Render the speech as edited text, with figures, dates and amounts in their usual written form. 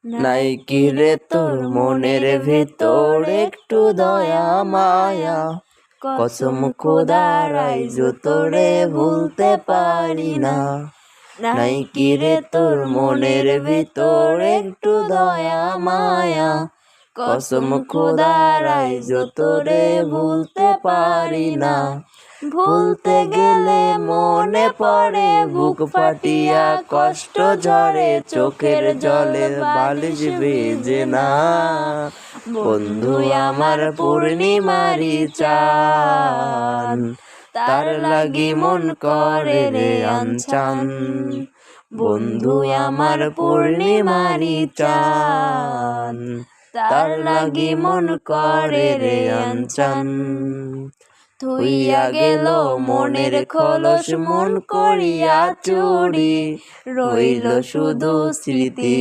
নাই কি রে তোর মনের ভেতর একটু দয়া মায়া, কসম খোদার আইজো তোরে ভুলতে পারি না। নাই কি রে তোর মনের ভেতর একটু দয়া মায়া, কসম খোদার আইজো তোরে ভুলতে পারি না। ভুলতে গেলে মনে পড়ে বুক ফাটিয়া কষ্ট ঝরে, চোখের জলে বালিশ ভিজে না। বন্ধু আমার পূর্ণিমারি চান, তার লাগি মন করে রে আনচান। বন্ধু আমার পূর্ণিমারি চান, তার লাগি মন করে রে আনচান। থইয়া গেল মনের খলস মন করিয়া চুরি, রইল শুধু স্মৃতি।